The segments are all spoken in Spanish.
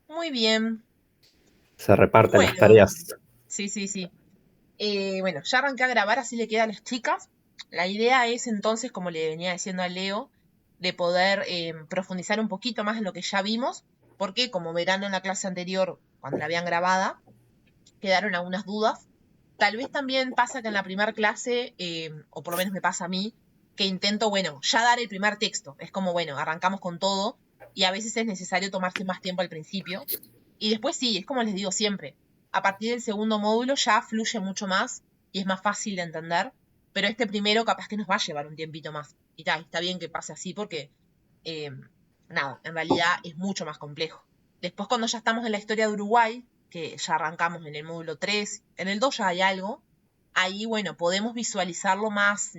Muy bien. Se reparten las Bueno, tareas. sí, sí, sí. Bueno, ya arranqué a grabar, así le queda a las chicas. La idea es entonces, como le venía diciendo a Leo, de poder profundizar un poquito más en lo que ya vimos, porque como verán en la clase anterior, cuando la habían grabada, quedaron algunas dudas. Tal vez también pasa que en la primera clase, o por lo menos me pasa a mí, que intento, bueno, ya dar el primer texto. Es como, bueno, arrancamos con todo y a veces es necesario tomarse más tiempo al principio. Y después sí, es como les digo siempre, a partir del segundo módulo ya fluye mucho más y es más fácil de entender, pero este primero capaz que nos va a llevar un tiempito más. Y está bien que pase así porque, eh, nada, en realidad es mucho más complejo. Después cuando ya estamos en la historia de Uruguay, que ya arrancamos en el módulo 3, en el 2 ya hay algo, ahí, bueno, podemos visualizarlo más,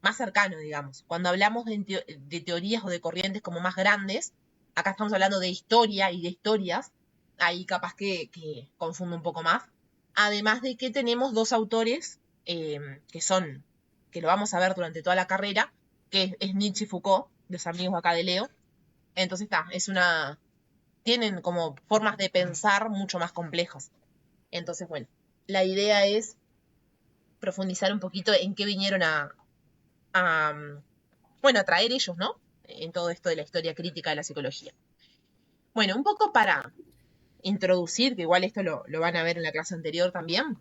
más cercano, digamos. Cuando hablamos de teorías o de corrientes como más grandes, acá estamos hablando de historia y de historias, ahí capaz que confundo un poco más. Además de que tenemos dos autores que son, que lo vamos a ver durante toda la carrera, que es Nietzsche y Foucault, los amigos acá de Leo. Entonces está, es una, tienen como formas de pensar mucho más complejas. Entonces, bueno, la idea es profundizar un poquito en qué vinieron a bueno, a traer ellos, ¿no? En todo esto de la historia crítica de la psicología. Bueno, un poco para introducir, que igual esto lo van a ver en la clase anterior también,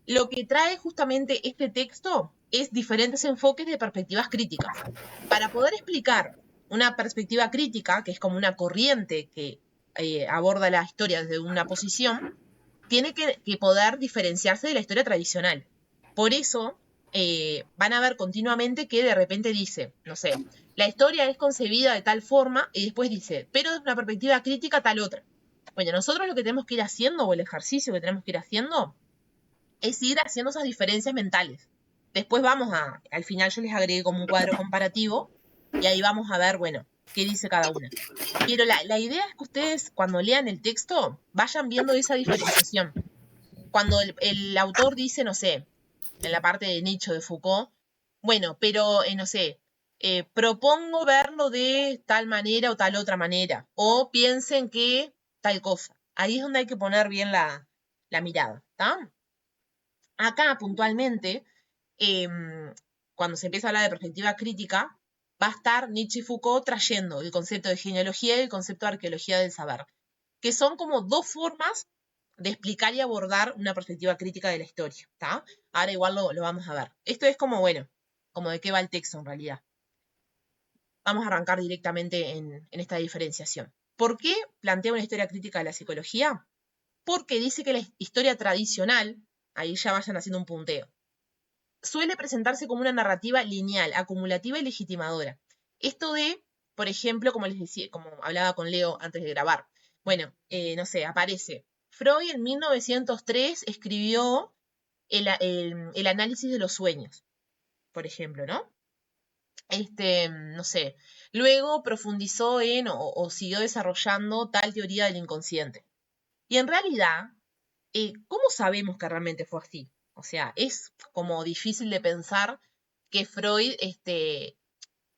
lo que trae justamente este texto es diferentes enfoques de perspectivas críticas. Para poder explicar una perspectiva crítica, que es como una corriente que aborda la historia desde una posición, tiene que poder diferenciarse de la historia tradicional. Por eso van a ver continuamente que de repente dice, no sé, la historia es concebida de tal forma y después dice, pero desde una perspectiva crítica tal otra. Bueno, nosotros lo que tenemos que ir haciendo, o el ejercicio que tenemos que ir haciendo, es ir haciendo esas diferencias mentales. Después vamos al final yo les agregué como un cuadro comparativo y ahí vamos a ver, bueno, qué dice cada una. Pero la idea es que ustedes cuando lean el texto vayan viendo esa diferenciación. Cuando el autor dice, no sé, en la parte de nicho de Foucault, bueno, pero no sé, propongo verlo de tal manera o tal otra manera, o piensen que tal cosa. Ahí es donde hay que poner bien la mirada, ¿está? Acá puntualmente, cuando se empieza a hablar de perspectiva crítica, va a estar Nietzsche y Foucault trayendo el concepto de genealogía y el concepto de arqueología del saber, que son como dos formas de explicar y abordar una perspectiva crítica de la historia, ¿está? Ahora igual lo vamos a ver. Esto es como, bueno, como de qué va el texto en realidad. Vamos a arrancar directamente en esta diferenciación. ¿Por qué plantea una historia crítica de la psicología? Porque dice que la historia tradicional, ahí ya vayan haciendo un punteo, suele presentarse como una narrativa lineal, acumulativa y legitimadora. Esto de, por ejemplo, como les decía, como hablaba con Leo antes de grabar, bueno, no sé, aparece. Freud en 1903 escribió el análisis de los sueños, por ejemplo, ¿no? No sé, luego profundizó en o siguió desarrollando tal teoría del inconsciente. Y en realidad, ¿cómo sabemos que realmente fue así? O sea, es como difícil de pensar que Freud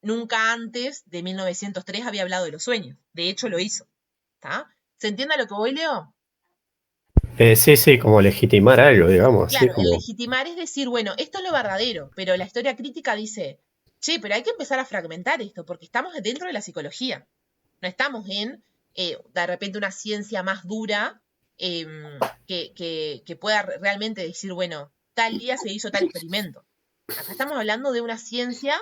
nunca antes de 1903 había hablado de los sueños. De hecho, lo hizo. ¿Está? ¿Se entiende a lo que voy, Leo? Sí, sí, como legitimar algo, digamos, sí, Claro, el como... legitimar es decir, bueno, esto es lo verdadero, pero la historia crítica dice, che, pero hay que empezar a fragmentar esto, porque estamos dentro de la psicología. No estamos en, de repente, una ciencia más dura que pueda realmente decir, bueno, tal día se hizo tal experimento. Acá estamos hablando de una ciencia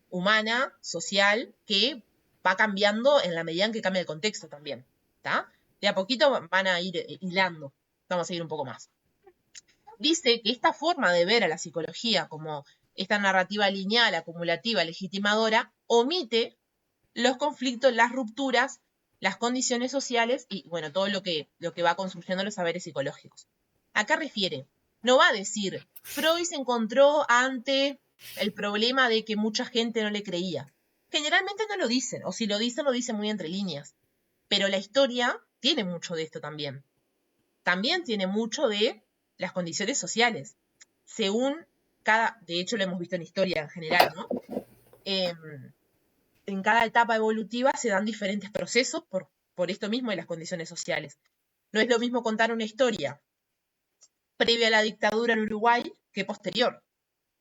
humana, social, que va cambiando en la medida en que cambia el contexto también. ¿Está? De a poquito van a ir hilando. Vamos a ir un poco más. Dice que esta forma de ver a la psicología como esta narrativa lineal, acumulativa, legitimadora, omite los conflictos, las rupturas, las condiciones sociales y, bueno, todo lo que va construyendo los saberes psicológicos. ¿A qué refiere? No va a decir, Freud se encontró ante el problema de que mucha gente no le creía. Generalmente no lo dicen, o si lo dicen muy entre líneas. Pero la historia tiene mucho de esto también. También tiene mucho de las condiciones sociales. Según de hecho lo hemos visto en historia en general, ¿no? En cada etapa evolutiva se dan diferentes procesos por esto mismo de las condiciones sociales. No es lo mismo contar una historia previa a la dictadura en Uruguay que posterior.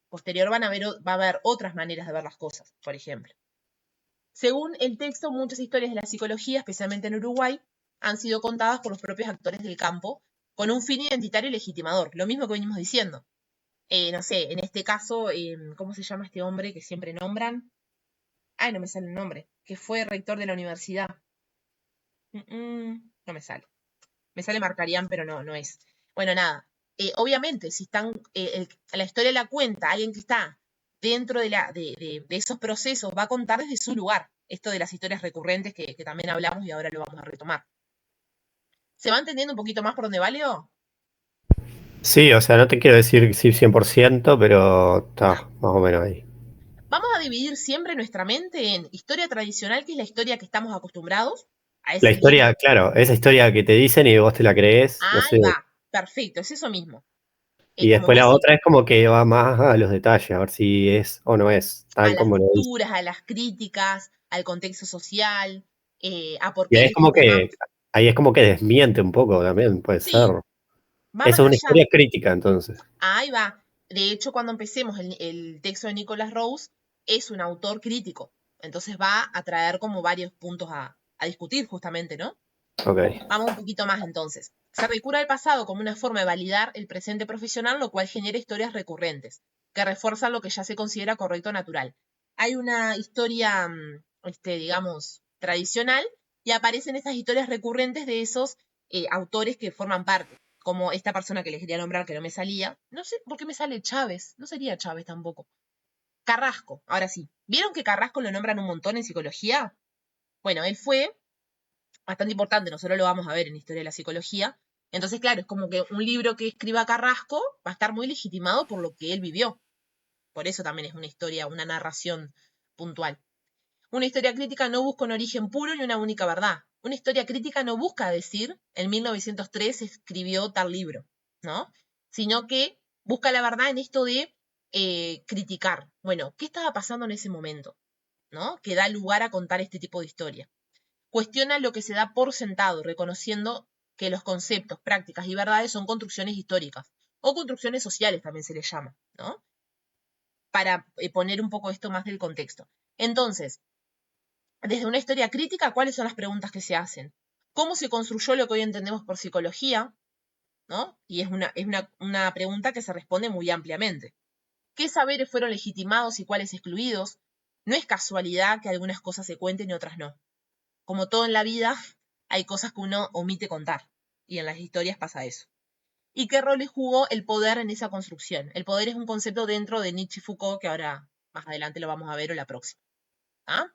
Posterior va a haber otras maneras de ver las cosas, por ejemplo. Según el texto, muchas historias de la psicología, especialmente en Uruguay, han sido contadas por los propios actores del campo con un fin identitario y legitimador, lo mismo que venimos diciendo. No sé, en este caso, ¿cómo se llama este hombre que siempre nombran? Ay, no me sale el nombre, que fue rector de la universidad. No me sale. Me sale Marcarián, pero no es. Bueno, nada. Obviamente, si están, la historia la cuenta alguien que está dentro de esos procesos, va a contar desde su lugar. Esto de las historias recurrentes que también hablamos y ahora lo vamos a retomar. ¿Se va entendiendo un poquito más por dónde va, Leo? Sí, o sea, no te quiero decir sí 100%, pero está No. más o menos ahí. Vamos a dividir siempre nuestra mente en historia tradicional, que es la historia que estamos acostumbrados, a La ese libro. historia, claro, esa historia que te dicen y vos te la crees, no Ahí sé. va, perfecto, es eso mismo. Y Como después vos la decís, otra es como que va más a los detalles, a ver si es o no es, a tal las como lo dice. rupturas, a las críticas, al contexto social, a por Y qué legitimamos. ahí es como que desmiente un poco también, puede ser. Sí, va Esa más es una allá. historia crítica, entonces. Ahí va. De hecho, cuando empecemos el texto de Nicholas Rose, es un autor crítico. Entonces va a traer como varios puntos a discutir justamente, ¿no? Ok. Vamos un poquito más entonces. Se recurre al pasado como una forma de validar el presente profesional, lo cual genera historias recurrentes, que refuerzan lo que ya se considera correcto o natural. Hay una historia, digamos, tradicional, y aparecen estas historias recurrentes de esos autores que forman parte, como esta persona que les quería nombrar que no me salía. No sé por qué me sale Chávez, no sería Chávez tampoco. Carrasco, ahora sí. ¿Vieron que Carrasco lo nombran un montón en psicología? Bueno, él fue bastante importante, nosotros lo vamos a ver en Historia de la Psicología. Entonces, claro, es como que un libro que escriba Carrasco va a estar muy legitimado por lo que él vivió. Por eso también es una historia, una narración puntual. Una historia crítica no busca un origen puro ni una única verdad. Una historia crítica no busca decir, en 1903 escribió tal libro, ¿no? Sino que busca la verdad en esto de criticar. Bueno, ¿qué estaba pasando en ese momento? ¿No? Que da lugar a contar este tipo de historia. Cuestiona lo que se da por sentado, reconociendo que los conceptos, prácticas y verdades son construcciones históricas, o construcciones sociales también se les llama, ¿no? Para poner un poco esto más del contexto. Entonces, desde una historia crítica, ¿cuáles son las preguntas que se hacen? ¿Cómo se construyó lo que hoy entendemos por psicología? ¿No? Y es una pregunta que se responde muy ampliamente. ¿Qué saberes fueron legitimados y cuáles excluidos? No es casualidad que algunas cosas se cuenten y otras no. Como todo en la vida, hay cosas que uno omite contar. Y en las historias pasa eso. ¿Y qué roles jugó el poder en esa construcción? El poder es un concepto dentro de Nietzsche y Foucault que ahora más adelante lo vamos a ver o la próxima. ¿Ah?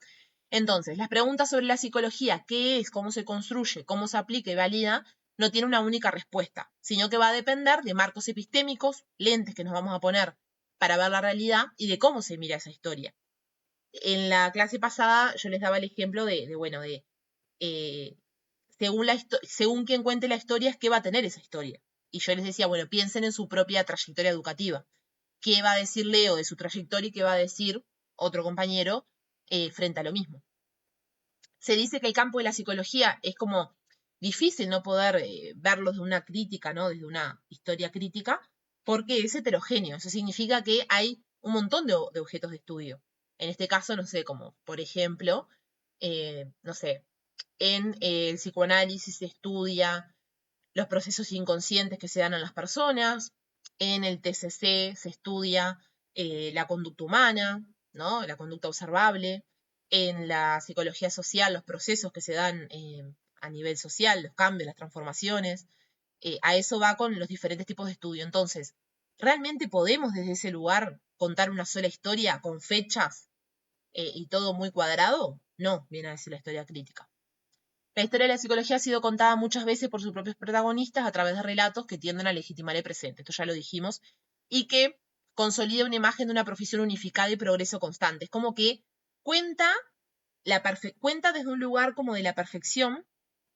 Entonces, las preguntas sobre la psicología, qué es, cómo se construye, cómo se aplica y valida, no tiene una única respuesta, sino que va a depender de marcos epistémicos, lentes que nos vamos a poner para ver la realidad y de cómo se mira esa historia. En la clase pasada yo les daba el ejemplo eh, según quien cuente la historia, es qué va a tener esa historia. Y yo les decía, bueno, piensen en su propia trayectoria educativa. ¿Qué va a decir Leo de su trayectoria y qué va a decir otro compañero frente a lo mismo? Se dice que el campo de la psicología es como difícil no poder verlo desde una crítica, ¿no? Desde una historia crítica, porque es heterogéneo. Eso significa que hay un montón de objetos de estudio. En este caso, no sé, como por ejemplo, no sé, en el psicoanálisis se estudia los procesos inconscientes que se dan en las personas, en el TCC se estudia la conducta humana, ¿no? La conducta observable, en la psicología social los procesos que se dan a nivel social, los cambios, las transformaciones. A eso va con los diferentes tipos de estudio. Entonces, ¿realmente podemos desde ese lugar contar una sola historia con fechas y todo muy cuadrado? No, viene a decir la historia crítica. La historia de la psicología ha sido contada muchas veces por sus propios protagonistas a través de relatos que tienden a legitimar el presente, esto ya lo dijimos, y que consolida una imagen de una profesión unificada y progreso constante. Es como que cuenta, cuenta desde un lugar como de la perfección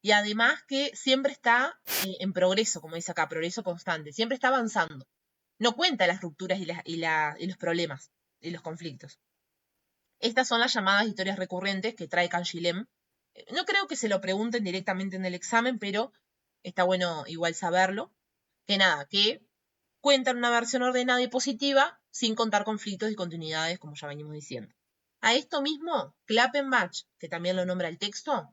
y además que siempre está en progreso, como dice acá, progreso constante, siempre está avanzando. No cuenta las rupturas y los problemas y los conflictos. Estas son las llamadas historias recurrentes que trae Canguilhem No creo que se lo pregunten directamente en el examen, pero está bueno igual saberlo. Que nada, que cuentan una versión ordenada y positiva sin contar conflictos y continuidades, como ya venimos diciendo. A esto mismo, Klappenbach, que también lo nombra el texto,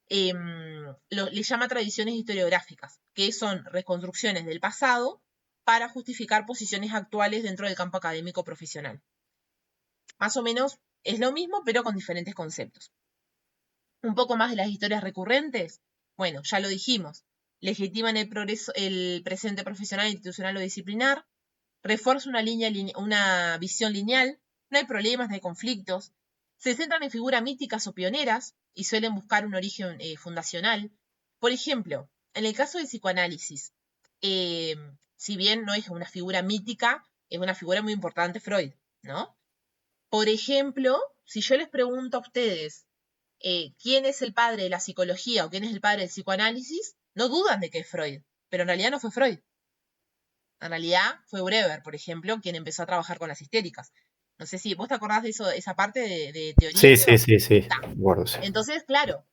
le llama tradiciones historiográficas, que son reconstrucciones del pasado para justificar posiciones actuales dentro del campo académico profesional. Más o menos es lo mismo, pero con diferentes conceptos. Un poco más de las historias recurrentes. Bueno, ya lo dijimos. Legitiman el progreso, el presente profesional, institucional o disciplinar. Refuerza una visión lineal. No hay problemas, no hay conflictos. Se centran en figuras míticas o pioneras y suelen buscar un origen fundacional. Por ejemplo, en el caso del psicoanálisis, si bien no es una figura mítica, es una figura muy importante Freud, ¿no? Por ejemplo, si yo les pregunto a ustedes quién es el padre de la psicología o quién es el padre del psicoanálisis, no dudan de que es Freud, pero en realidad no fue Freud. En realidad fue Brewer, por ejemplo, quien empezó a trabajar con las histéricas. No sé si vos te acordás de eso, esa parte de teoría, Sí, Leo. sí, sí, sí. Está. Bueno, sí. Entonces, claro,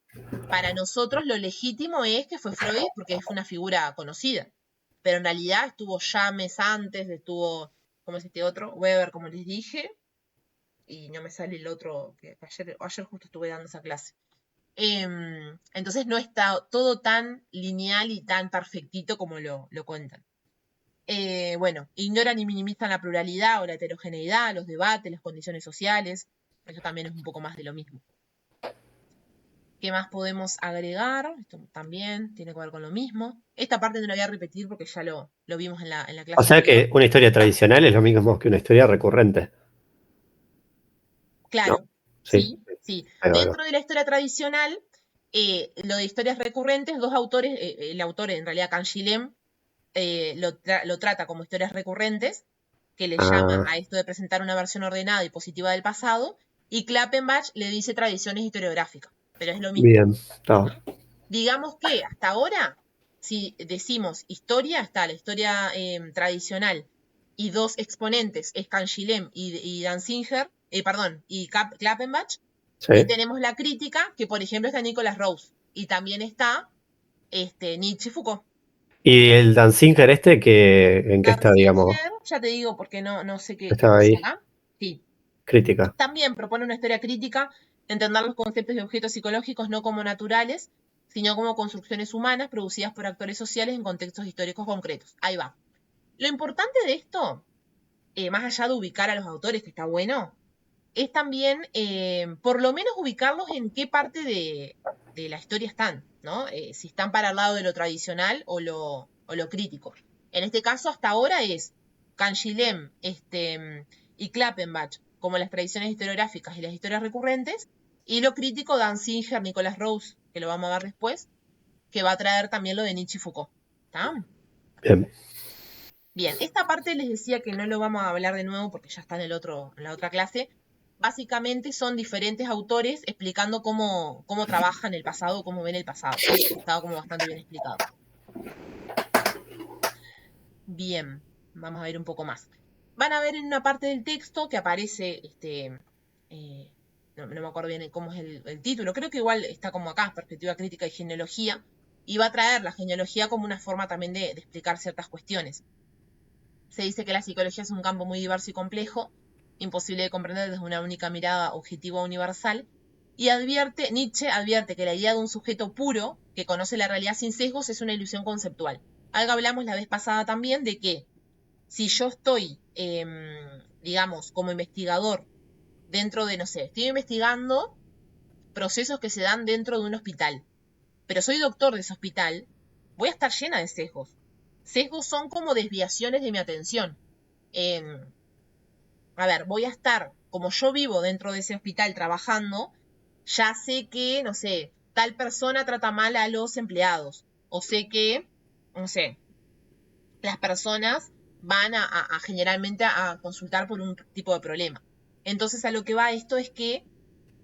para nosotros lo legítimo es que fue Freud porque es una figura conocida. Pero en realidad estuvo James antes, estuvo, ¿cómo es este otro? Weber, como les dije, y no me sale el otro, que ayer justo estuve dando esa clase. Entonces no está todo tan lineal y tan perfectito como lo cuentan. Bueno, ignoran y minimizan la pluralidad o la heterogeneidad, los debates, las condiciones sociales. Eso también es un poco más de lo mismo. ¿Qué más podemos agregar? Esto también tiene que ver con lo mismo. Esta parte no la voy a repetir porque ya lo vimos en la O clase sea anterior. que una historia tradicional es lo mismo que una historia recurrente, ¿no? Claro, Sí, sí, sí. ahí va, ahí va. Dentro de la historia tradicional, lo de historias recurrentes, dos autores, el autor en realidad Canguilhem, lo trata como historias recurrentes, que le llama Ah, a esto de presentar una versión ordenada y positiva del pasado, y Klappenbach le dice tradiciones historiográficas, pero es lo mismo, bien, está. ¿no? Digamos que hasta ahora, si decimos historia, está la historia tradicional y dos exponentes, es Canguilhem y Danzinger, perdón, y Klappenbach, y Sí. tenemos la crítica, que por ejemplo está Nicholas Rose, y también está Nietzsche y Foucault. ¿Y el Danzinger en qué está, digamos? Danzinger, ya te digo porque no sé qué Estaba dice ahí, acá. Sí. crítica. También propone una historia crítica, entender los conceptos de objetos psicológicos no como naturales, sino como construcciones humanas producidas por actores sociales en contextos históricos concretos. Ahí va. Lo importante de esto, más allá de ubicar a los autores, que está bueno, es también por lo menos ubicarlos en qué parte de la historia están, ¿no? Si están para el lado de lo tradicional o lo crítico. En este caso, hasta ahora es Canguilhem y Klappenbach como las tradiciones historiográficas y las historias recurrentes, y lo crítico Dan Singer, Nicholas Rose, que lo vamos a ver después, que va a traer también lo de Nietzsche y Foucault. ¿Está? Bien. Bien, esta parte les decía que no lo vamos a hablar de nuevo porque ya está en la otra clase. Básicamente son diferentes autores explicando cómo trabajan el pasado, cómo ven el pasado. Estaba como bastante bien explicado. Bien, vamos a ver un poco más. Van a ver en una parte del texto que aparece, eh, no me acuerdo bien cómo es el título, creo que igual está como acá, perspectiva crítica y genealogía, y va a traer la genealogía como una forma también de explicar ciertas cuestiones. Se dice que la psicología es un campo muy diverso y complejo, imposible de comprender desde una única mirada objetiva o universal, y Nietzsche advierte que la idea de un sujeto puro, que conoce la realidad sin sesgos, es una ilusión conceptual. Algo hablamos la vez pasada también de que si yo estoy, digamos, como investigador dentro de, no sé, estoy investigando procesos que se dan dentro de un hospital, pero soy doctor de ese hospital, voy a estar llena de sesgos. Sesgos son como desviaciones de mi atención. Eh, a ver, voy a estar, como yo vivo dentro de ese hospital trabajando, ya sé que, no sé, tal persona trata mal a los empleados. O sé que, no sé, las personas van generalmente a consultar por un tipo de problema. Entonces a lo que va esto es que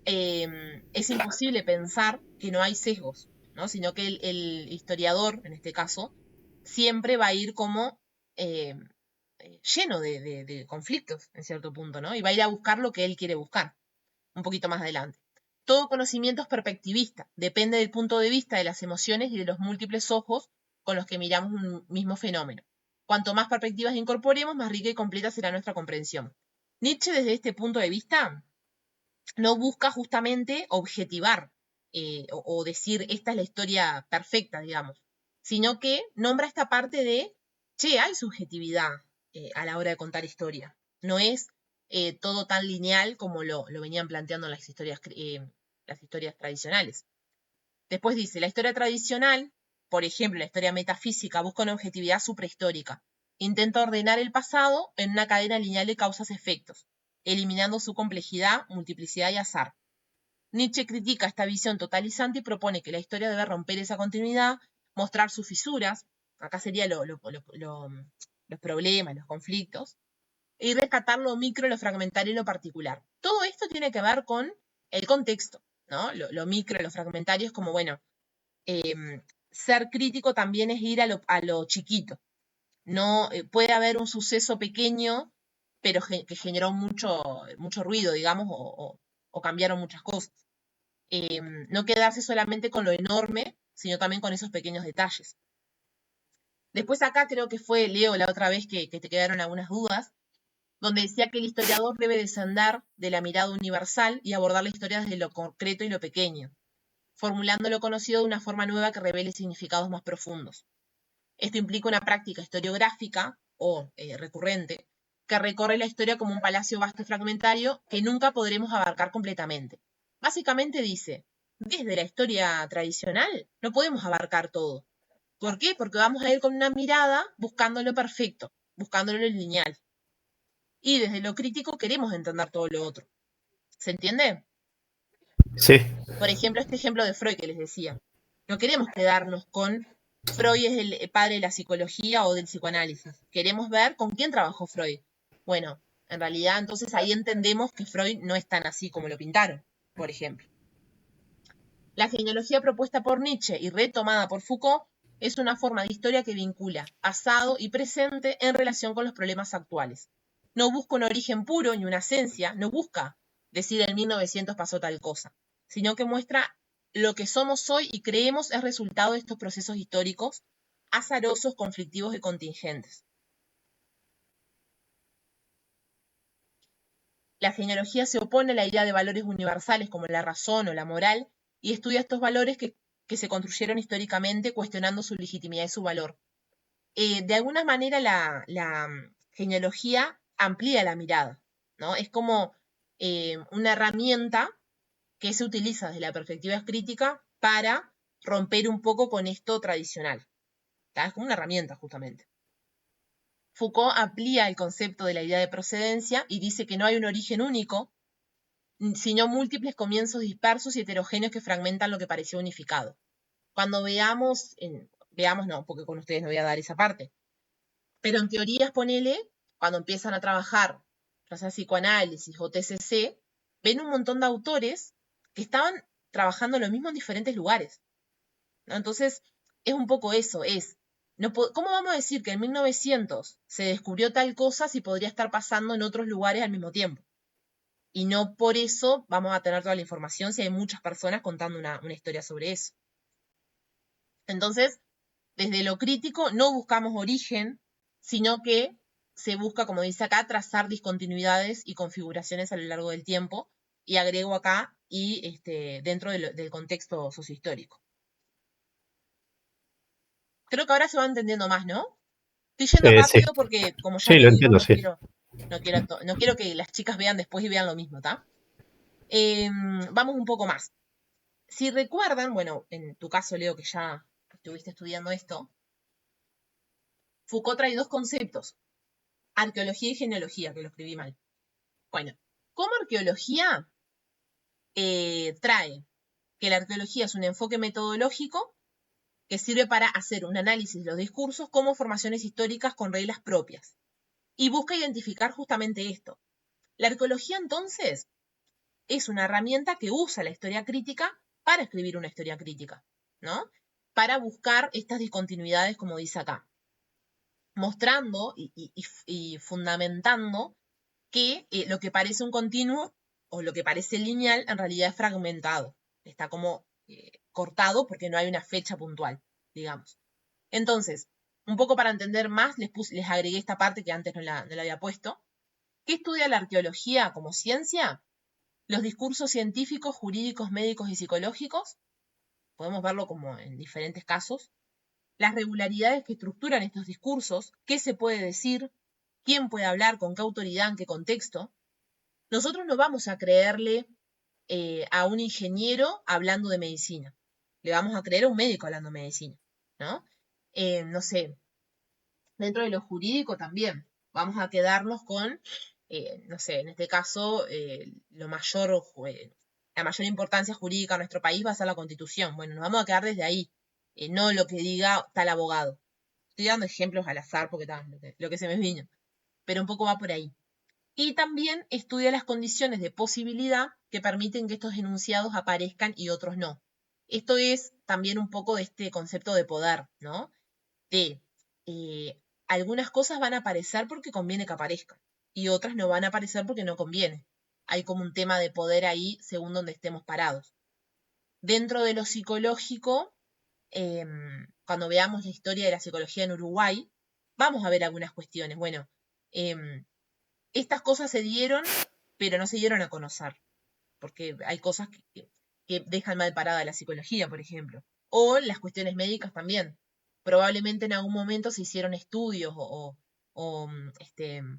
es imposible pensar que no hay sesgos, ¿no? Sino que el historiador, en este caso, siempre va a ir como eh, lleno de conflictos en cierto punto, ¿no? Y va a ir a buscar lo que él quiere buscar, un poquito más adelante. Todo conocimiento es perspectivista, depende del punto de vista de las emociones y de los múltiples ojos con los que miramos un mismo fenómeno. Cuanto más perspectivas incorporemos, más rica y completa será nuestra comprensión. Nietzsche, desde este punto de vista, no busca justamente objetivar o decir esta es la historia perfecta, digamos, sino que nombra esta parte de, che, hay subjetividad a la hora de contar historia. No es todo tan lineal como lo venían planteando las historias tradicionales. Después dice, la historia tradicional, por ejemplo, la historia metafísica, busca una objetividad suprahistórica. Intenta ordenar el pasado en una cadena lineal de causas-efectos, eliminando su complejidad, multiplicidad y azar. Nietzsche critica esta visión totalizante y propone que la historia debe romper esa continuidad, mostrar sus fisuras, acá serían los problemas, los conflictos, y rescatar lo micro, lo fragmentario y lo particular. Todo esto tiene que ver con el contexto, ¿no? Lo micro, lo fragmentario es como, bueno, ser crítico también es ir a lo chiquito. No, puede haber un suceso pequeño, pero que generó mucho ruido, digamos, o cambiaron muchas cosas. No quedarse solamente con lo enorme, sino también con esos pequeños detalles. Después acá creo que fue Leo la otra vez que te quedaron algunas dudas, donde decía que el historiador debe descender de la mirada universal y abordar la historia desde lo concreto y lo pequeño, formulando lo conocido de una forma nueva que revele significados más profundos. Esto implica una práctica historiográfica o recurrente que recorre la historia como un palacio vasto y fragmentario que nunca podremos abarcar completamente. Básicamente dice, desde la historia tradicional no podemos abarcar todo. ¿Por qué? Porque vamos a ir con una mirada buscando lo perfecto, buscando lo lineal. Y desde lo crítico queremos entender todo lo otro. ¿Se entiende? Sí, Por ejemplo, este ejemplo de Freud que les decía. No queremos quedarnos con Freud es el padre de la psicología o del psicoanálisis. Queremos ver con quién trabajó Freud. Bueno, en realidad entonces ahí entendemos que Freud no es tan así como lo pintaron, por ejemplo. La genealogía propuesta por Nietzsche y retomada por Foucault es una forma de historia que vincula pasado y presente en relación con los problemas actuales. No busca un origen puro ni una esencia, no busca decir en 1900 pasó tal cosa, sino que muestra lo que somos hoy y creemos es resultado de estos procesos históricos azarosos, conflictivos y contingentes. La genealogía se opone a la idea de valores universales como la razón o la moral y estudia estos valores que se construyeron históricamente cuestionando su legitimidad y su valor. De alguna manera la genealogía amplía la mirada, ¿no? Es como una herramienta que se utiliza desde la perspectiva crítica para romper un poco con esto tradicional. ¿Tá? Es como una herramienta, justamente. Foucault amplía el concepto de la idea de procedencia y dice que no hay un origen único, sino múltiples comienzos dispersos y heterogéneos que fragmentan lo que pareció unificado. Cuando veamos no, porque con ustedes no voy a dar esa parte, pero en teorías, ponele, cuando empiezan a trabajar, ya sea psicoanálisis o TCC, ven un montón de autores que estaban trabajando lo mismo en diferentes lugares, ¿no? Entonces, es un poco eso, ¿cómo vamos a decir que en 1900 se descubrió tal cosa si podría estar pasando en otros lugares al mismo tiempo? Y no por eso vamos a tener toda la información si hay muchas personas contando una historia sobre eso. Entonces, desde lo crítico no buscamos origen, sino que se busca, como dice acá, trazar discontinuidades y configuraciones a lo largo del tiempo, y agrego acá, y dentro del contexto sociohistórico. Creo que ahora se va entendiendo más, ¿no? Estoy yendo sí, rápido porque, como ya sí, les lo digo, entiendo, sí. no quiero que las chicas vean después y vean lo mismo, ¿tá? Vamos un poco más. Si recuerdan, bueno, en tu caso, Leo, que ya estuviste estudiando esto, Foucault trae dos conceptos, arqueología y genealogía, que lo escribí mal. Bueno, como arqueología trae que la arqueología es un enfoque metodológico que sirve para hacer un análisis de los discursos como formaciones históricas con reglas propias. Y busca identificar justamente esto. La arqueología, entonces, es una herramienta que usa la historia crítica para escribir una historia crítica, ¿no? Para buscar estas discontinuidades, como dice acá, mostrando y fundamentando que lo que parece un continuo o lo que parece lineal, en realidad es fragmentado. Está como cortado porque no hay una fecha puntual, digamos. Entonces, un poco para entender más, les agregué esta parte que antes no la había puesto. ¿Qué estudia la arqueología como ciencia? Los discursos científicos, jurídicos, médicos y psicológicos. Podemos verlo como en diferentes casos. Las regularidades que estructuran estos discursos, qué se puede decir, quién puede hablar, con qué autoridad, en qué contexto. Nosotros no vamos a creerle a un ingeniero hablando de medicina. Le vamos a creer a un médico hablando de medicina, ¿no? No sé, dentro de lo jurídico también. Vamos a quedarnos con, no sé, en este caso, la mayor importancia jurídica en nuestro país va a ser la Constitución. Bueno, nos vamos a quedar desde ahí, no lo que diga tal abogado. Estoy dando ejemplos al azar porque lo que se me vino, pero un poco va por ahí. Y también estudia las condiciones de posibilidad que permiten que estos enunciados aparezcan y otros no. Esto es también un poco de este concepto de poder, ¿no? De algunas cosas van a aparecer porque conviene que aparezcan y otras no van a aparecer porque no conviene. Hay como un tema de poder ahí según donde estemos parados. Dentro de lo psicológico, cuando veamos la historia de la psicología en Uruguay, vamos a ver algunas cuestiones. Bueno, estas cosas se dieron, pero no se dieron a conocer, porque hay cosas que dejan mal parada la psicología, por ejemplo, o las cuestiones médicas también. Probablemente en algún momento se hicieron estudios o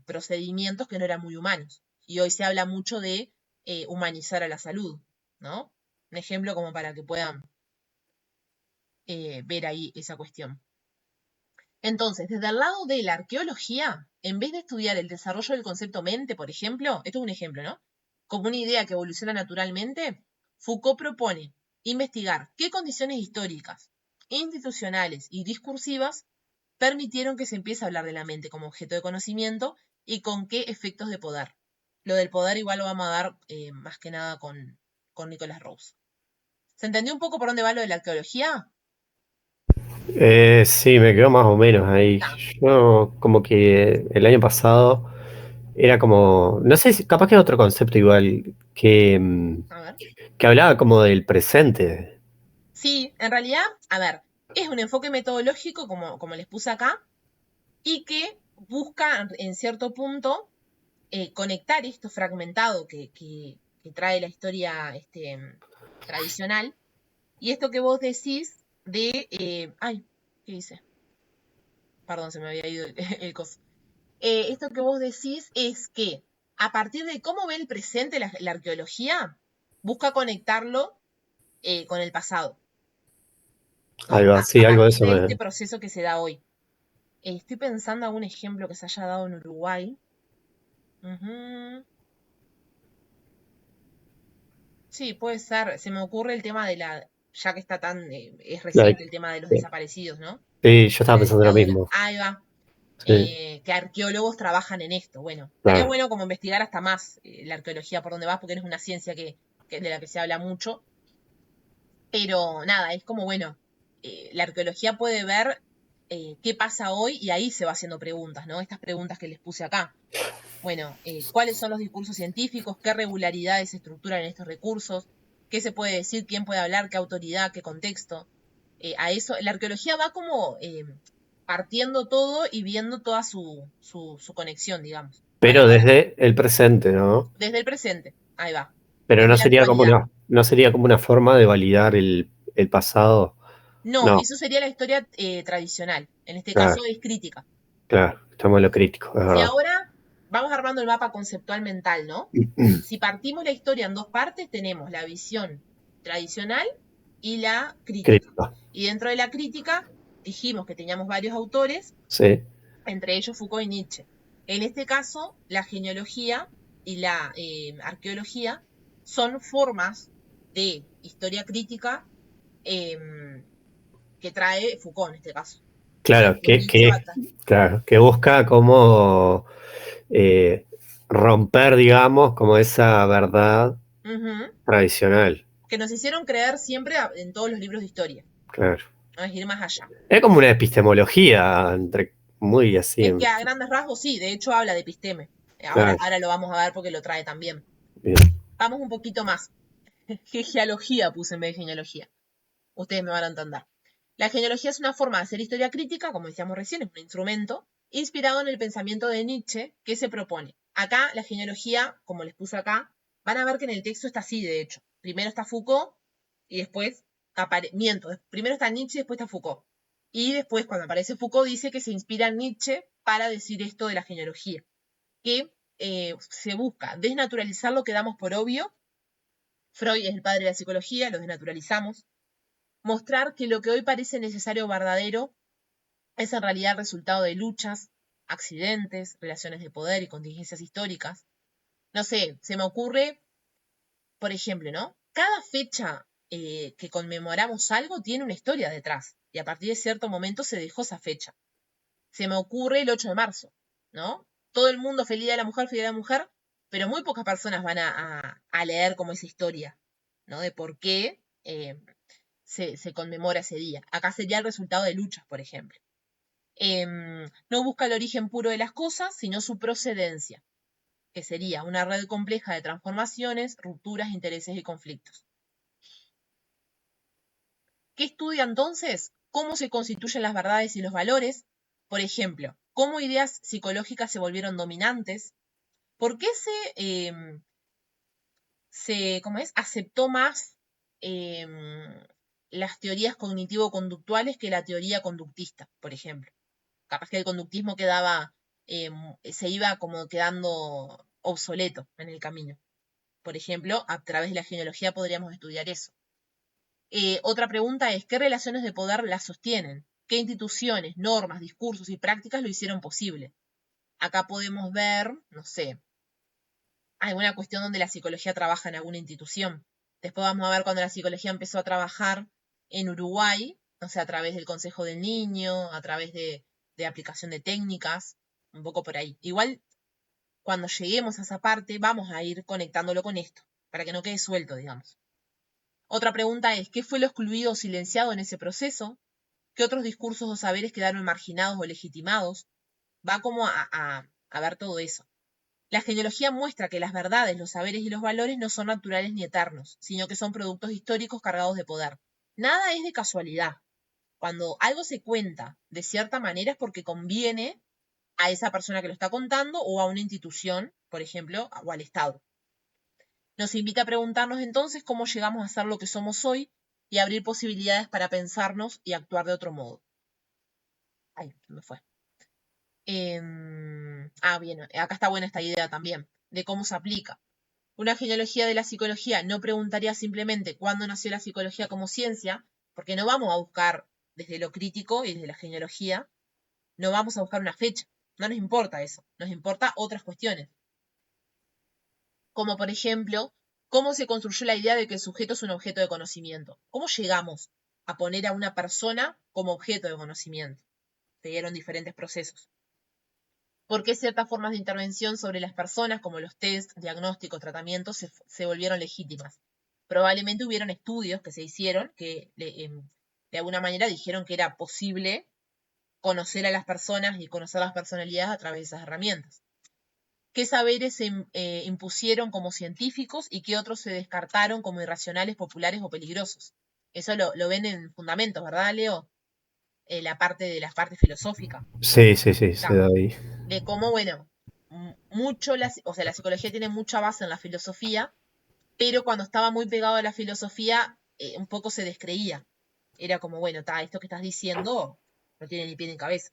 procedimientos que no eran muy humanos, y hoy se habla mucho de humanizar a la salud, ¿no? Un ejemplo como para que puedan ver ahí esa cuestión. Entonces, desde el lado de la arqueología, en vez de estudiar el desarrollo del concepto mente, por ejemplo, esto es un ejemplo, ¿no? Como una idea que evoluciona naturalmente, Foucault propone investigar qué condiciones históricas, institucionales y discursivas permitieron que se empiece a hablar de la mente como objeto de conocimiento y con qué efectos de poder. Lo del poder igual lo vamos a dar más que nada con Nicholas Rose. ¿Se entendió un poco por dónde va lo de la arqueología? Sí, me quedó más o menos ahí. Ah, Yo como que el año pasado era como, no sé si capaz que era otro concepto igual, a ver. que hablaba como del presente. Sí, en realidad, a ver, es un enfoque metodológico, como les puse acá, y que busca en cierto punto conectar esto fragmentado que trae la historia tradicional y esto que vos decís de... ay, ¿qué dice? Perdón, se me había ido el coso. Esto que vos decís es que a partir de cómo ve el presente la arqueología, busca conectarlo con el pasado, ¿no? Algo así, A algo de partir eso de este me... proceso que se da hoy. Estoy pensando en algún ejemplo que se haya dado en Uruguay. Ujú. Sí, puede ser. Se me ocurre el tema de ya que está tan, es la- reciente el tema de los desaparecidos, ¿no? Sí, yo De estaba la pensando lo dictadura. mismo. Ahí va. Sí, Que arqueólogos trabajan en esto. Bueno, estaría claro. bueno como investigar hasta más la arqueología por dónde va, porque no es una ciencia de la que se habla mucho. Pero nada, es como, bueno, la arqueología puede ver qué pasa hoy y ahí se va haciendo preguntas, ¿no? Estas preguntas que les puse acá. Bueno, cuáles son los discursos científicos, qué regularidades se estructuran en estos recursos, qué se puede decir, quién puede hablar, qué autoridad, qué contexto. A eso, la arqueología va como partiendo todo y viendo toda su conexión, digamos. A la Pero hora, desde el presente, ¿no? desde el presente, ahí va, Pero desde no la sería como actualidad. no sería como una forma de validar el pasado. No, No, eso sería la historia tradicional. En este caso claro, es crítica. claro, estamos en lo crítico, es Si verdad. ahora vamos armando el mapa conceptual mental, ¿no? Si partimos la historia en dos partes, tenemos la visión tradicional y la crítica. Crítico, Y dentro de la crítica dijimos que teníamos varios autores, sí, entre ellos Foucault y Nietzsche. En este caso, la genealogía y la arqueología son formas de historia crítica eh, que trae Foucault en este caso. claro, Porque Nietzsche va a traer. claro, que busca como eh, romper, digamos, como esa verdad Ujú, tradicional, que nos hicieron creer siempre en todos los libros de historia, claro. no es ir más allá. Es como una epistemología, entre muy así, Es que a grandes rasgos sí, de hecho habla de episteme. Ahora, claro, ahora lo vamos a ver porque lo trae también. bien. Vamos un poquito más. Genealogía puse en vez de genealogía. Ustedes me van a entender. La genealogía es una forma de hacer historia crítica, como decíamos recién, es un instrumento, inspirado en el pensamiento de Nietzsche, que se propone. Acá, la genealogía, como les puse acá, van a ver que en el texto está así, de hecho. Primero está Foucault y después primero está Nietzsche y después está Foucault. Y después, cuando aparece Foucault, dice que se inspira en Nietzsche para decir esto de la genealogía, que se busca desnaturalizar lo que damos por obvio. Freud es el padre de la psicología, lo desnaturalizamos. Mostrar que lo que hoy parece necesario o verdadero es en realidad el resultado de luchas, accidentes, relaciones de poder y contingencias históricas. No sé, se me ocurre, por ejemplo, ¿no? Cada fecha que conmemoramos algo tiene una historia detrás, y a partir de cierto momento se dejó esa fecha. Se me ocurre el 8 de marzo, ¿no? Todo el mundo feliz de la mujer, feliz de la mujer, pero muy pocas personas van a leer como esa historia, ¿no? De por qué se conmemora ese día. Acá sería el resultado de luchas, por ejemplo. No busca el origen puro de las cosas, sino su procedencia, que sería una red compleja de transformaciones, rupturas, intereses y conflictos. ¿Qué estudia entonces? ¿Cómo se constituyen las verdades y los valores? Por ejemplo, ¿cómo ideas psicológicas se volvieron dominantes? ¿Por qué aceptó más las teorías cognitivo-conductuales que la teoría conductista, por ejemplo? Capaz que el conductismo se iba como quedando obsoleto en el camino. Por ejemplo, a través de la genealogía podríamos estudiar eso. Otra pregunta es, ¿qué relaciones de poder las sostienen? ¿Qué instituciones, normas, discursos y prácticas lo hicieron posible? Acá podemos ver, no sé, alguna cuestión donde la psicología trabaja en alguna institución. Después vamos a ver cuando la psicología empezó a trabajar en Uruguay, no sé, a través del Consejo del Niño, a través de aplicación de técnicas, un poco por ahí. Igual, cuando lleguemos a esa parte, vamos a ir conectándolo con esto, para que no quede suelto, digamos. Otra pregunta es, ¿qué fue lo excluido o silenciado en ese proceso? ¿Qué otros discursos o saberes quedaron marginados o legitimados? Va como a ver todo eso. La genealogía muestra que las verdades, los saberes y los valores no son naturales ni eternos, sino que son productos históricos cargados de poder. Nada es de casualidad. Cuando algo se cuenta de cierta manera es porque conviene a esa persona que lo está contando o a una institución, por ejemplo, o al Estado. Nos invita a preguntarnos entonces cómo llegamos a ser lo que somos hoy y a abrir posibilidades para pensarnos y actuar de otro modo. Ay, se me fue. Bien, acá está buena esta idea también, de cómo se aplica. Una genealogía de la psicología no preguntaría simplemente cuándo nació la psicología como ciencia, porque no vamos a buscar desde lo crítico y desde la genealogía, no vamos a buscar una fecha. No nos importa eso, nos importa otras cuestiones. Como por ejemplo, cómo se construyó la idea de que el sujeto es un objeto de conocimiento. ¿Cómo llegamos a poner a una persona como objeto de conocimiento? Se dieron diferentes procesos. ¿Por qué ciertas formas de intervención sobre las personas, como los test, diagnósticos, tratamientos, se volvieron legítimas? Probablemente hubieron estudios que se hicieron que de alguna manera dijeron que era posible conocer a las personas y conocer las personalidades a través de esas herramientas. ¿Qué saberes se impusieron como científicos y qué otros se descartaron como irracionales, populares o peligrosos? Eso lo ven en fundamentos, ¿verdad, Leo? La parte filosófica. Sí, se da ahí. De cómo, bueno, la psicología tiene mucha base en la filosofía, pero cuando estaba muy pegado a la filosofía, un poco se descreía. Era como, bueno, esto que estás diciendo no tiene ni pie ni cabeza.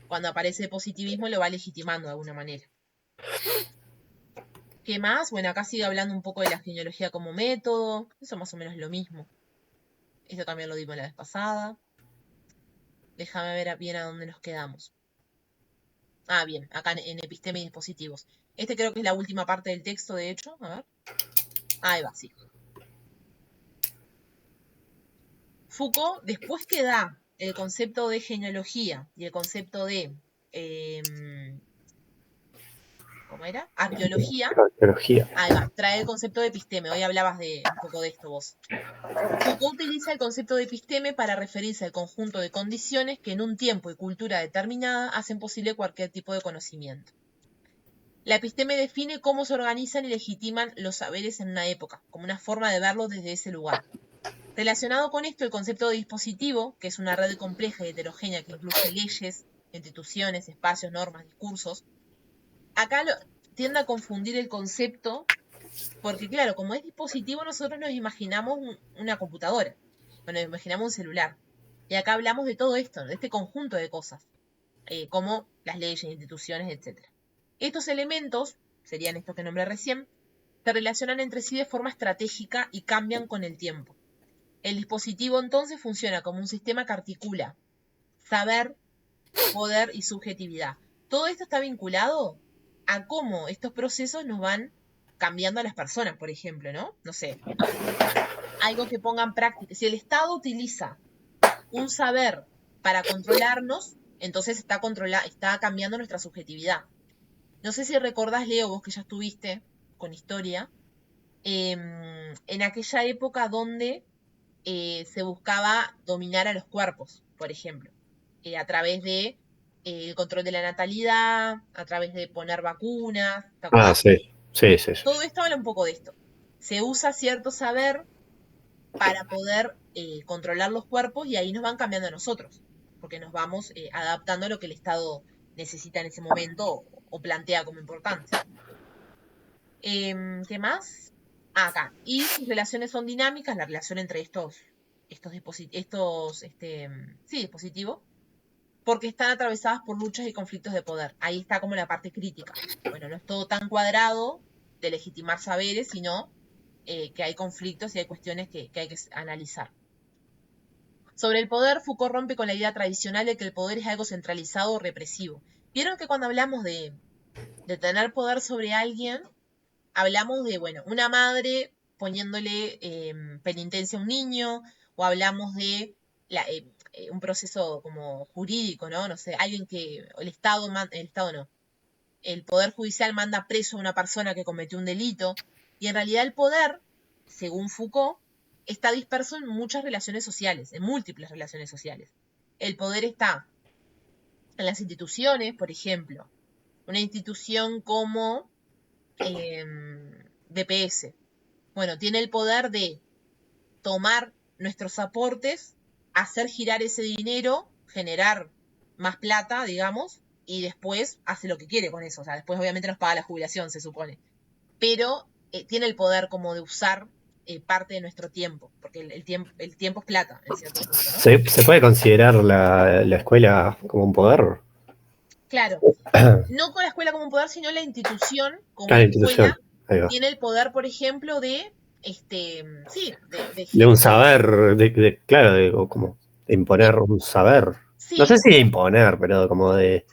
Cuando aparece el positivismo lo va legitimando de alguna manera. ¿Qué más? Bueno, acá sigue hablando un poco de la genealogía como método. Eso más o menos es lo mismo. Esto también lo dimos la vez pasada. Déjame ver bien a dónde nos quedamos. Bien, acá en episteme y dispositivos. Este creo que es la última parte del texto, de hecho. A ver. Ahí va, sí. Foucault, después que da el concepto de genealogía y el concepto de ¿cómo era? Arqueología. Arqueología. Ahí va, trae el concepto de episteme. Hoy hablabas un poco de esto vos. Foucault utiliza el concepto de episteme para referirse al conjunto de condiciones que en un tiempo y cultura determinada hacen posible cualquier tipo de conocimiento. La episteme define cómo se organizan y legitiman los saberes en una época, como una forma de verlos desde ese lugar. Relacionado con esto, el concepto de dispositivo, que es una red compleja y heterogénea que incluye leyes, instituciones, espacios, normas, discursos, acá tiende a confundir el concepto porque, claro, como es dispositivo, nosotros nos imaginamos una computadora, o nos imaginamos un celular. Y acá hablamos de todo esto, de este conjunto de cosas, como las leyes, instituciones, etc. Estos elementos, serían estos que nombré recién, se relacionan entre sí de forma estratégica y cambian con el tiempo. El dispositivo entonces funciona como un sistema que articula saber, poder y subjetividad. Todo esto está vinculado a cómo estos procesos nos van cambiando a las personas, por ejemplo, ¿no? No sé, algo que ponga en práctica. Si el Estado utiliza un saber para controlarnos, entonces está cambiando nuestra subjetividad. No sé si recordás, Leo, vos que ya estuviste con historia, en aquella época donde se buscaba dominar a los cuerpos, por ejemplo, a través de el control de la natalidad, a través de poner vacunas, ¿te Ah, acordás? sí, sí, sí, sí. Todo esto habla un poco de esto. Se usa cierto saber para poder controlar los cuerpos y ahí nos van cambiando a nosotros, porque nos vamos adaptando a lo que el Estado necesita en ese momento o plantea como importante. ¿Qué más? Acá. Y sus relaciones son dinámicas, la relación entre dispositivos, porque están atravesadas por luchas y conflictos de poder. Ahí está como la parte crítica. Bueno, no es todo tan cuadrado de legitimar saberes, sino que hay conflictos y hay cuestiones que hay que analizar. Sobre el poder, Foucault rompe con la idea tradicional de que el poder es algo centralizado o represivo. Vieron que cuando hablamos de tener poder sobre alguien, hablamos de, bueno, una madre poniéndole penitencia a un niño, o hablamos de un proceso como jurídico, ¿no? No sé, alguien que el Estado no, el Poder Judicial manda preso a una persona que cometió un delito, y en realidad el poder, según Foucault, está disperso en muchas relaciones sociales, en múltiples relaciones sociales. El poder está en las instituciones, por ejemplo, una institución como DPS. Bueno, tiene el poder de tomar nuestros aportes, hacer girar ese dinero, generar más plata, digamos, y después hace lo que quiere con eso. O sea, después obviamente nos paga la jubilación, se supone. Pero tiene el poder como de usar parte de nuestro tiempo, porque el tiempo es plata, en cierto punto, ¿no? ¿Se puede considerar la escuela como un poder? Claro, no con la escuela como un poder, sino la institución como Cada escuela institución, ahí va. tiene el poder, por ejemplo, sí, De un saber, claro, o como de de- imponer un saber. No sé sí, si de imponer, pero como de. O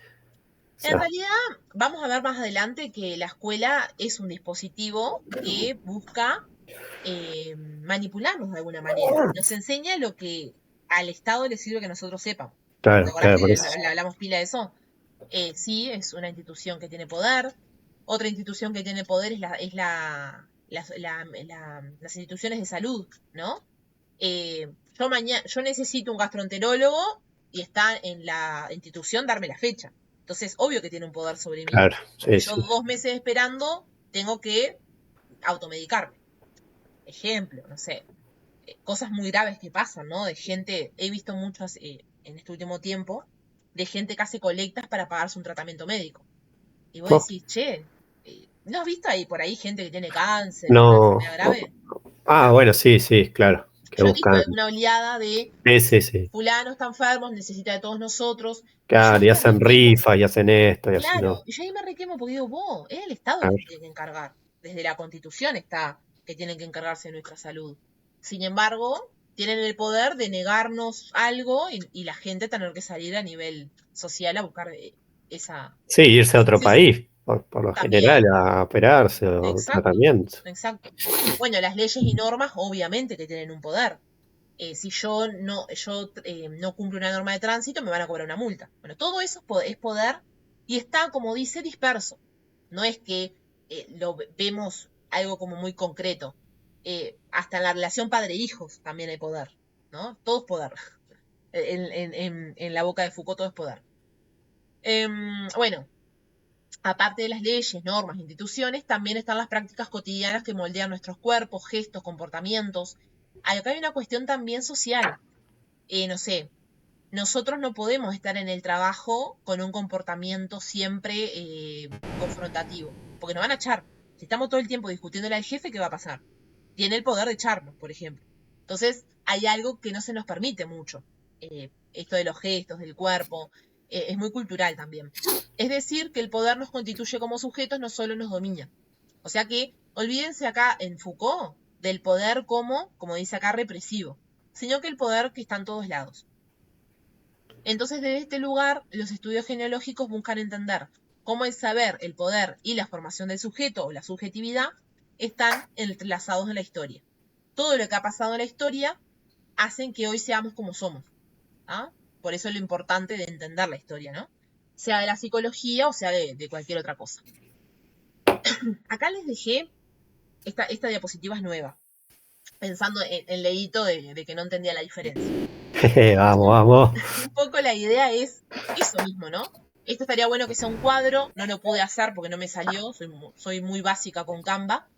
en sea, realidad vamos a ver más adelante que la escuela es un dispositivo que busca manipularnos de alguna manera. Nos enseña lo que al Estado le sirve que nosotros sepamos. ¿Te claro, acordás claro, por que eso. le hablamos pila de eso? Sí, es una institución que tiene poder. Otra institución que tiene poder las instituciones de salud, ¿no? Yo necesito un gastroenterólogo y está en la institución darme la fecha. Entonces, obvio que tiene un poder sobre mí. Claro, Porque sí, yo sí. 2 meses esperando tengo que automedicarme. Ejemplo, no sé, cosas muy graves que pasan, ¿no? De gente, he visto muchas en este último tiempo, de gente que hace colectas para pagarse un tratamiento médico. Y vos Oh, decís, che, ¿no has visto ahí por ahí gente que tiene cáncer, alguna no. enfermedad grave? Ah, bueno, sí, sí, claro. Que Yo he visto buscan. una oleada de Sí, sí, sí. fulano está enfermo, necesita de todos nosotros, y yo Claro, ahí y me hacen requemo. rifas y hacen esto y hacen Claro, lo. y yo ahí me requemo porque digo, vos, es el Estado el que Claro. se tiene que encargar. Desde la Constitución está que tienen que encargarse de nuestra salud. Sin embargo, tienen el poder de negarnos algo y la gente tener que salir a nivel social a buscar esa... Sí, irse a otro Sí, país, por lo general, también, a operarse o exacto, tratamiento. exacto. Bueno, las leyes y normas obviamente que tienen un poder. Si yo no cumplo una norma de tránsito, me van a cobrar una multa. Bueno, todo eso es poder y está, como dice, disperso. No es que vemos algo como muy concreto. Hasta en la relación padre-hijos también hay poder, ¿no? Todo es poder. En la boca de Foucault todo es poder. Bueno, Aparte de las leyes, normas, instituciones, también están las prácticas cotidianas que moldean nuestros cuerpos, gestos, comportamientos. Acá hay una cuestión también social. No sé, nosotros no podemos estar en el trabajo con un comportamiento siempre confrontativo, porque nos van a echar. Si estamos todo el tiempo discutiéndole al jefe, ¿qué va a pasar? Tiene el poder de echarnos, por ejemplo. Entonces, hay algo que no se nos permite mucho. Esto de los gestos, del cuerpo, es muy cultural también. Es decir, que el poder nos constituye como sujetos, no solo nos domina. O sea que, olvídense acá en Foucault del poder como dice acá, represivo, sino que el poder que está en todos lados. Entonces, desde este lugar, los estudios genealógicos buscan entender cómo el saber, el poder y la formación del sujeto o la subjetividad están entrelazados en la historia. Todo lo que ha pasado en la historia hacen que hoy seamos como somos. ¿Ah? Por eso es lo importante de entender la historia, ¿no? Sea de la psicología o sea de cualquier otra cosa. Acá les dejé, esta diapositiva es nueva, pensando en Leito de que no entendía la diferencia. Vamos, vamos. Un poco la idea es eso mismo, ¿no? Esto estaría bueno que sea un cuadro, no lo pude hacer porque no me salió, soy muy básica con Canva,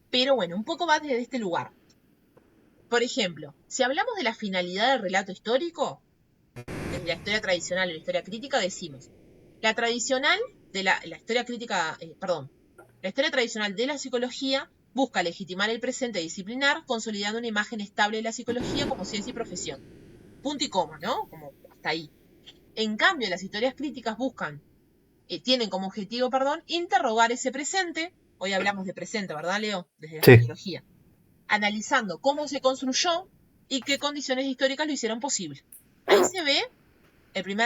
pero bueno, un poco va desde este lugar. Por ejemplo, si hablamos de la finalidad del relato histórico, desde la historia tradicional y la historia crítica, decimos, la tradicional de la historia crítica, la historia tradicional de la psicología busca legitimar el presente disciplinar, consolidando una imagen estable de la psicología como ciencia y profesión. Punto y coma, ¿no? Como hasta ahí. En cambio, las historias críticas tienen como objetivo, interrogar ese presente. Hoy hablamos de presente, ¿verdad, Leo? Desde la Sí. sociología. Analizando cómo se construyó y qué condiciones históricas lo hicieron posible. Ahí se ve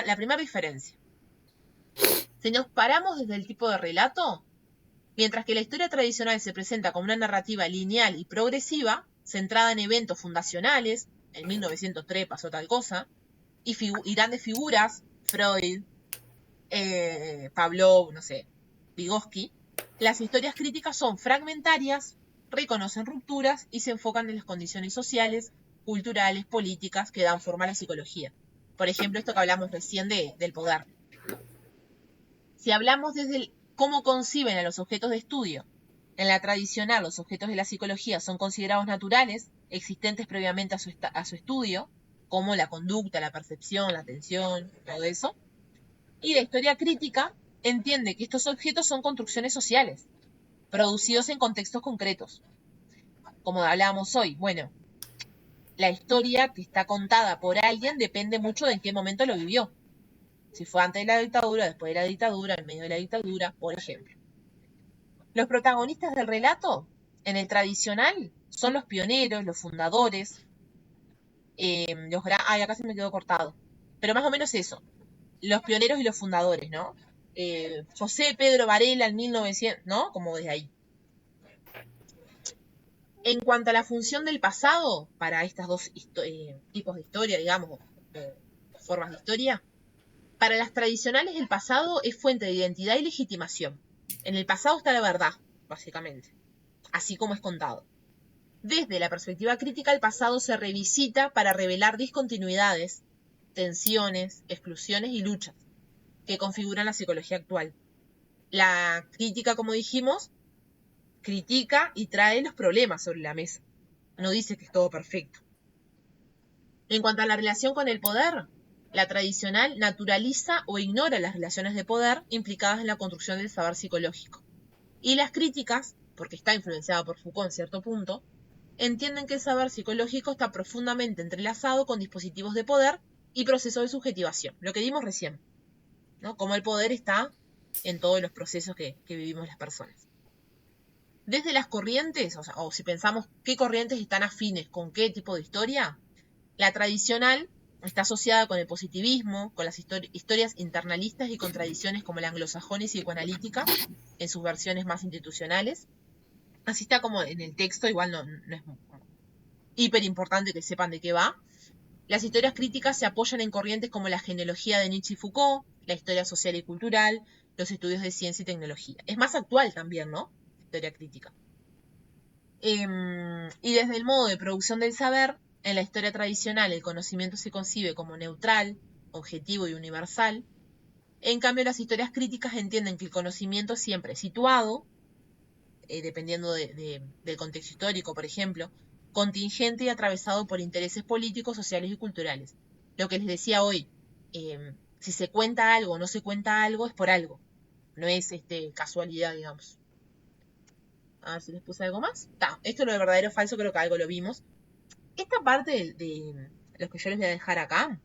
la primera diferencia. Si nos paramos desde el tipo de relato, mientras que la historia tradicional se presenta como una narrativa lineal y progresiva, centrada en eventos fundacionales, en 1903 pasó tal cosa, y grandes figuras, Freud, Pavlov, no sé, Vygotsky, las historias críticas son fragmentarias, reconocen rupturas y se enfocan en las condiciones sociales, culturales, políticas que dan forma a la psicología. Por ejemplo, esto que hablamos recién del poder. Si hablamos desde cómo conciben a los objetos de estudio, en la tradicional los objetos de la psicología son considerados naturales, existentes previamente a su estudio, como la conducta, la percepción, la atención, todo eso. Y la historia crítica entiende que estos objetos son construcciones sociales, producidos en contextos concretos. Como hablábamos hoy, bueno, la historia que está contada por alguien depende mucho de en qué momento lo vivió. Si fue antes de la dictadura, después de la dictadura, en medio de la dictadura, por ejemplo. Los protagonistas del relato, en el tradicional, son los pioneros, los fundadores, ay, acá se me quedó cortado. Pero más o menos eso. Los pioneros y los fundadores, ¿no? José Pedro Varela en 1900, ¿no? Como desde ahí. En cuanto a la función del pasado, para estas dos tipos de historia, digamos, formas de historia, para las tradicionales el pasado es fuente de identidad y legitimación. En el pasado está la verdad, básicamente, así como es contado. Desde la perspectiva crítica, el pasado se revisita para revelar discontinuidades, tensiones, exclusiones y luchas que configuran la psicología actual. La crítica, como dijimos, critica y trae los problemas sobre la mesa. No dice que es todo perfecto. En cuanto a la relación con el poder, la tradicional naturaliza o ignora las relaciones de poder implicadas en la construcción del saber psicológico. Y las críticas, porque está influenciada por Foucault en cierto punto, entienden que el saber psicológico está profundamente entrelazado con dispositivos de poder y procesos de subjetivación, lo que dimos recién, ¿no? Como el poder está en todos los procesos que vivimos las personas. Desde las corrientes, o si pensamos qué corrientes están afines con qué tipo de historia, la tradicional está asociada con el positivismo, con las historias internalistas y con tradiciones como la anglosajona y psicoanalítica, en sus versiones más institucionales. Así está como en el texto, igual no es hiper importante que sepan de qué va. Las historias críticas se apoyan en corrientes como la genealogía de Nietzsche y Foucault, la historia social y cultural, los estudios de ciencia y tecnología. Es más actual también, ¿no? Historia crítica. Y desde el modo de producción del saber, en la historia tradicional el conocimiento se concibe como neutral, objetivo y universal. En cambio, las historias críticas entienden que el conocimiento siempre situado, dependiendo del contexto histórico, por ejemplo, contingente y atravesado por intereses políticos, sociales y culturales. Lo que les decía hoy, si se cuenta algo o no se cuenta algo, es por algo. No es casualidad, digamos. A ver si les puse algo más. Esto es lo de verdadero o falso, creo que algo lo vimos. Esta parte de los que yo les voy a dejar acá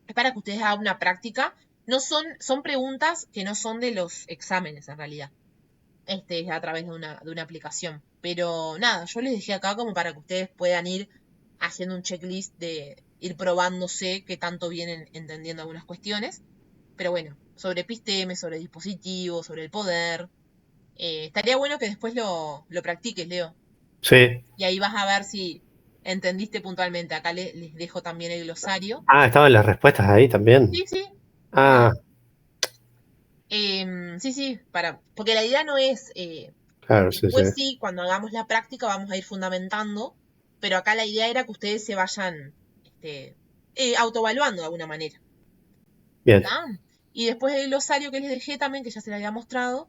es para que ustedes hagan una práctica. No son preguntas que no son de los exámenes en realidad. Es a través de una aplicación. Pero nada, yo les dejé acá como para que ustedes puedan ir haciendo un checklist de ir probándose qué tanto vienen entendiendo algunas cuestiones. Pero bueno, sobre epistemes, sobre dispositivos, sobre el poder. Estaría bueno que después lo practiques, Leo. Sí. Y ahí vas a ver si entendiste puntualmente. Acá les dejo también el glosario. Ah, estaban las respuestas ahí también. Sí, sí. Ah, Sí, sí, porque la idea no es, claro, sí, sí. después sí, cuando hagamos la práctica vamos a ir fundamentando, pero acá la idea era que ustedes se vayan autoevaluando de alguna manera. Bien. ¿Tá? Y después el glosario que les dejé también, que ya se les había mostrado,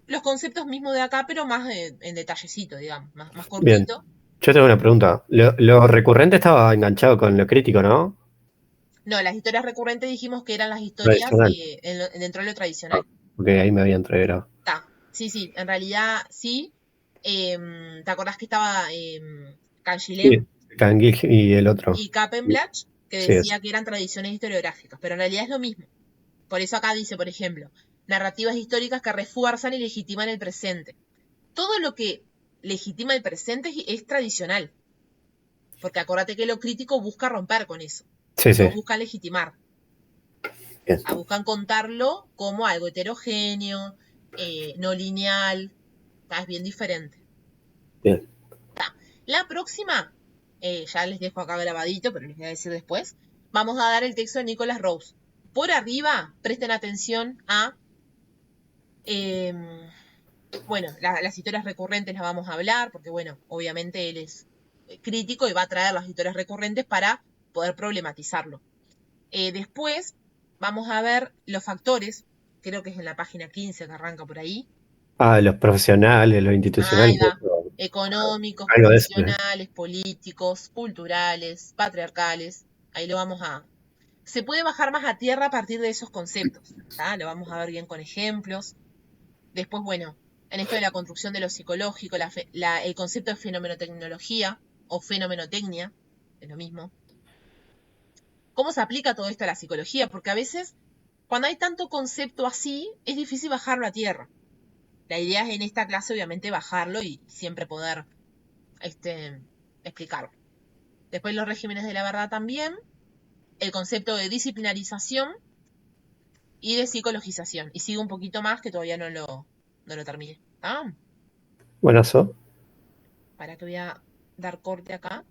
los conceptos mismos de acá, pero más en detallecito, digamos, más Bien. cortito. Yo tengo una pregunta. Lo recurrente estaba enganchado con lo crítico, ¿no? No, las historias recurrentes dijimos que eran las historias Tradicional. dentro de lo Ah, tradicional. ok, ahí me había entreverado. Sí, sí, en realidad sí. ¿Te acordás que estaba Canchilem Sí, Canguil y el otro. y Kappenblatt, que Sí, es. decía que eran tradiciones historiográficas? Pero en realidad es lo mismo. Por eso acá dice, por ejemplo, narrativas históricas que refuerzan y legitiman el presente. Todo lo que legitima el presente es tradicional, porque acordate que lo crítico busca romper con eso, Sí, no sí. busca legitimar, Bien. buscan contarlo como algo heterogéneo, no lineal, es bien diferente. Bien. La próxima, ya les dejo acá grabadito, pero les voy a decir después, vamos a dar el texto de Nicholas Rose. Por arriba, presten atención a, eh, bueno, las historias recurrentes las vamos a hablar, porque bueno, obviamente él es crítico y va a traer las historias recurrentes para poder problematizarlo. Después vamos a ver los factores, creo que es en la página 15 que arranca por ahí. Ah, los profesionales, los Ahí institucionales, va. eso, Económicos, algo de eso, ¿eh? profesionales, políticos, culturales, patriarcales. Ahí lo vamos a... Se puede bajar más a tierra a partir de esos conceptos. ¿Tá? Lo vamos a ver bien con ejemplos. Después, bueno, en esto de la construcción de lo psicológico, el concepto de fenomenotecnología o fenomenotecnia, es lo mismo. ¿Cómo se aplica todo esto a la psicología? Porque a veces, cuando hay tanto concepto así, es difícil bajarlo a tierra. La idea es en esta clase, obviamente, bajarlo y siempre poder explicarlo. Después los regímenes de la verdad también, el concepto de disciplinarización y de psicologización. Y sigo un poquito más que todavía no lo terminé. ¿Ah? Buenazo. Para que voy a dar corte acá.